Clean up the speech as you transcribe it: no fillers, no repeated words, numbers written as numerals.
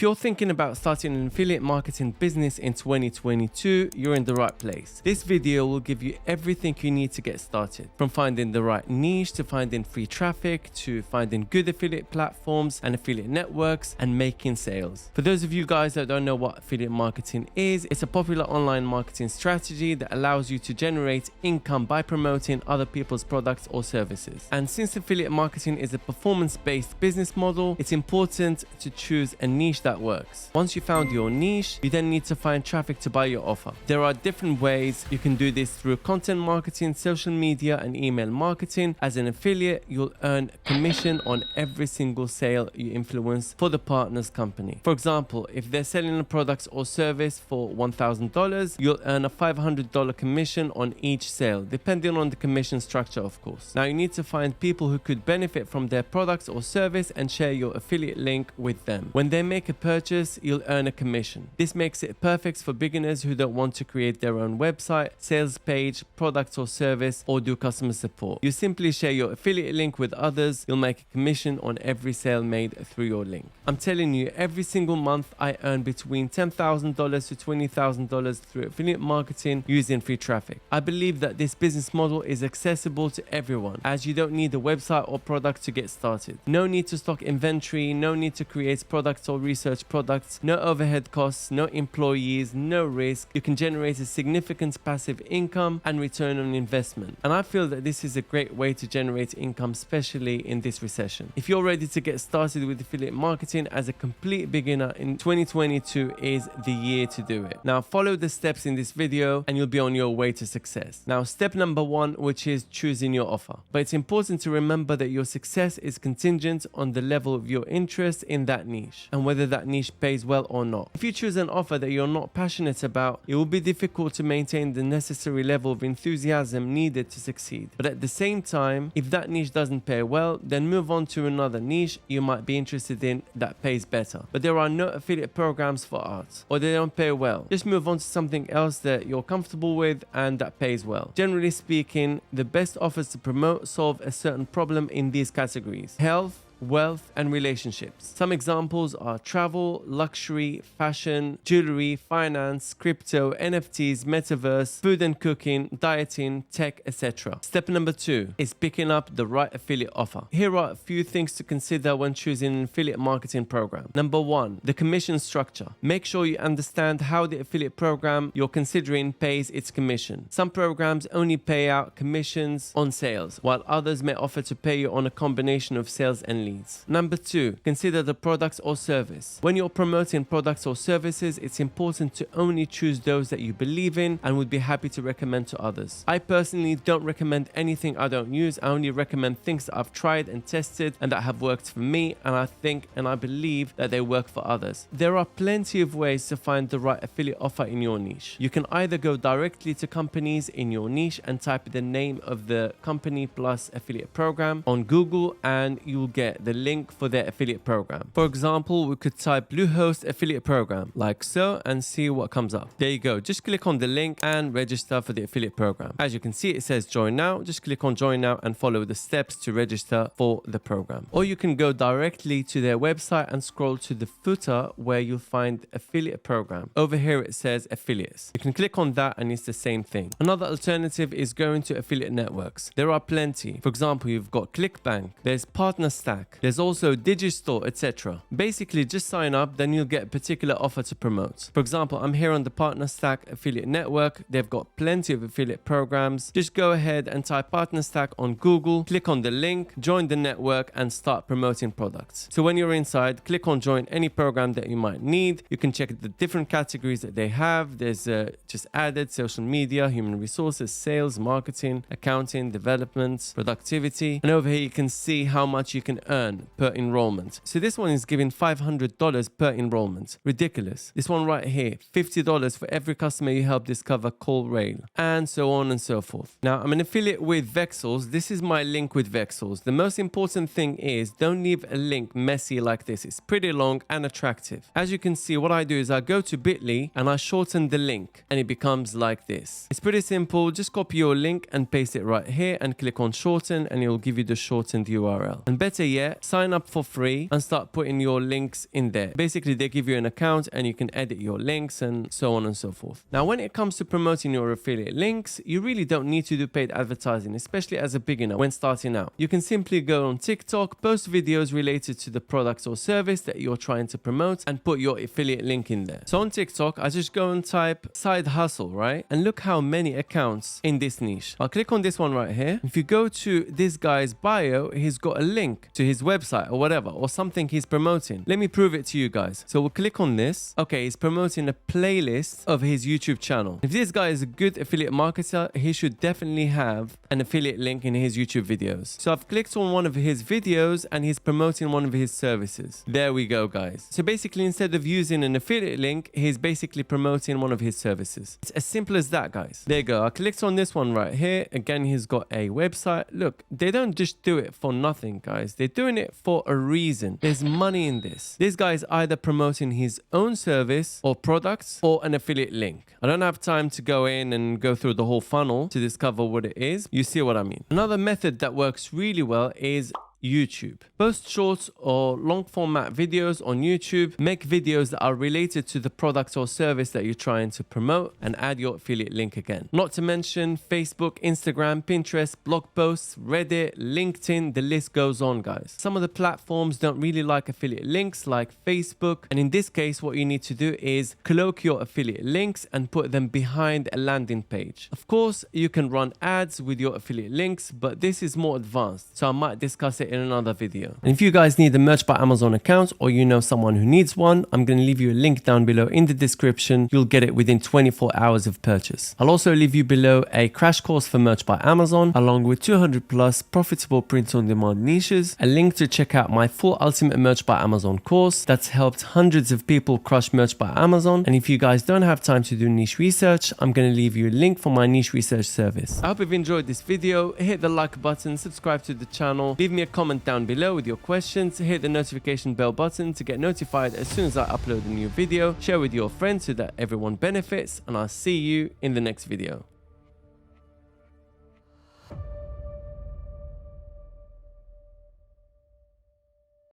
If you're thinking about starting an affiliate marketing business in 2022, you're in the right place. This video will give you everything you need to get started, from finding the right niche to finding free traffic to finding good affiliate platforms and affiliate networks and making sales. For those of you guys that don't know what affiliate marketing is, it's a popular online marketing strategy that allows you to generate income by promoting other people's products or services. And since affiliate marketing is a performance-based business model, it's important to choose a niche that works. Once you found your niche, you then need to find traffic to buy your offer. There are different ways you can do this through content marketing, social media, and email marketing. As an affiliate, you'll earn commission on every single sale you influence for the partner's company. For example, if they're selling a product or service for $1,000, you'll earn a $500 commission on each sale, depending on the commission structure, of course. Now, you need to find people who could benefit from their products or service and share your affiliate link with them. When they make a purchase, you'll earn a commission. This makes it perfect for beginners who don't want to create their own website, sales page, product or service, or do customer support. You simply share your affiliate link with others. You'll make a commission on every sale made through your link. I'm telling you, every single month I earn between $10,000 to $20,000 through affiliate marketing using free traffic. I believe that this business model is accessible to everyone, as you don't need a website or product to get started. No need to stock inventory, no need to create products or research products, no overhead costs, no employees, no risk. You can generate a significant passive income and return on investment. And I feel that this is a great way to generate income, especially in this recession. If you're ready to get started with affiliate marketing as a complete beginner, in 2022 is the year to do it. Now, follow the steps in this video and you'll be on your way to success. Now, step number one, which is choosing your offer. But it's important to remember that your success is contingent on the level of your interest in that niche and whether that niche pays well or not. If you choose an offer that you're not passionate about, it will be difficult to maintain the necessary level of enthusiasm needed to succeed. But at the same time, if that niche doesn't pay well, then move on to another niche you might be interested in that pays better. But there are no affiliate programs for art, or they don't pay well. Just move on to something else that you're comfortable with and that pays well. Generally speaking, the best offers to promote solve a certain problem in these categories: health, wealth, and relationships. Some examples are travel, luxury, fashion, jewelry, finance, crypto, NFTs, metaverse, food and cooking, dieting, tech, etc. Step number two is picking up the right affiliate offer. Here are a few things to consider when choosing an affiliate marketing program. Number one, the commission structure. Make sure you understand how the affiliate program you're considering pays its commission. Some programs only pay out commissions on sales, while others may offer to pay you on a combination of sales and leads. Number two, consider the products or service. When you're promoting products or services, it's important to only choose those that you believe in and would be happy to recommend to others. I personally don't recommend anything I don't use. I only recommend things that I've tried and tested and that have worked for me, and I think and I believe that they work for others. There are plenty of ways to find the right affiliate offer in your niche. You can either go directly to companies in your niche and type the name of the company plus affiliate program on Google, and you'll get the link for their affiliate program. For example, we could type Bluehost affiliate program like so and see what comes up. There you go. Just click on the link and register for the affiliate program. As you can see, it says join now. Just click on join now and follow the steps to register for the program. Or you can go directly to their website and scroll to the footer where you'll find affiliate program. Over here it says affiliates. You can click on that and it's the same thing. Another alternative is going to affiliate networks. There are plenty. For example, you've got ClickBank, there's PartnerStack, there's also Digistore, etc. Basically, just sign up, then you'll get a particular offer to promote. For example, I'm here on the PartnerStack affiliate network. They've got plenty of affiliate programs. Just go ahead and type PartnerStack on Google, click on the link, join the network, and start promoting products. So when you're inside, click on join any program that you might need. You can check the different categories that they have. There's just added social media, human resources, sales, marketing, accounting, development, productivity. And over here, you can see how much you can earn per enrollment. So this one is giving $500 per enrollment. Ridiculous. This one right here, $50 for every customer you help discover CallRail, and so on and so forth. Now, I'm an affiliate with Vexels. This is my link with Vexels. The most important thing is don't leave a link messy like this. It's pretty long and attractive. As you can see, what I do is I go to Bitly and I shorten the link and it becomes like this. It's pretty simple. Just copy your link and paste it right here and click on shorten and it will give you the shortened URL. And better yet, yet, sign up for free and start putting your links in there. Basically, they give you an account and you can edit your links and so on and so forth. Now, when it comes to promoting your affiliate links, you really don't need to do paid advertising, especially as a beginner when starting out. You can simply go on TikTok, post videos related to the product or service that you're trying to promote and put your affiliate link in there. So on TikTok, I just go and type side hustle, right? And look how many accounts in this niche. I'll click on this one right here. If you go to this guy's bio, he's got a link to his website or whatever, or something he's promoting. Let me prove it to you guys. So we'll click on this. Okay, he's promoting a playlist of his YouTube channel. If this guy is a good affiliate marketer, he should definitely have an affiliate link in his YouTube videos. So I've clicked on one of his videos and he's promoting one of his services. There we go, guys. So basically, instead of using an affiliate link, he's basically promoting one of his services. It's as simple as that, guys. There you go. I clicked on this one right here. Again, he's got a website. Look, they don't just do it for nothing, guys. They're doing it for a reason. There's money in this. This guy is either promoting his own service or products or an affiliate link. I don't have time to go in and go through the whole funnel to discover what it is. You see what I mean? Another method that works really well is YouTube. Post short or long format videos on YouTube. Make videos that are related to the product or service that you're trying to promote and add your affiliate link again. Not to mention Facebook, Instagram, Pinterest, blog posts, Reddit, LinkedIn, the list goes on, guys. Some of the platforms don't really like affiliate links like Facebook. And in this case, what you need to do is cloak your affiliate links and put them behind a landing page. Of course, you can run ads with your affiliate links, but this is more advanced. So I might discuss it in another video. And if you guys need a Merch by Amazon account or you know someone who needs one, I'm going to leave you a link down below in the description. You'll get it within 24 hours of purchase. I'll also leave you below a crash course for Merch by Amazon along with 200 plus profitable print on demand niches, a link to check out my full Ultimate Merch by Amazon course that's helped hundreds of people crush Merch by Amazon. And if you guys don't have time to do niche research, I'm going to leave you a link for my niche research service. I hope you've enjoyed this video. Hit the like button, subscribe to the channel, leave me a comment down below with your questions, hit the notification bell button to get notified as soon as I upload a new video, share with your friends so that everyone benefits, and I'll see you in the next video.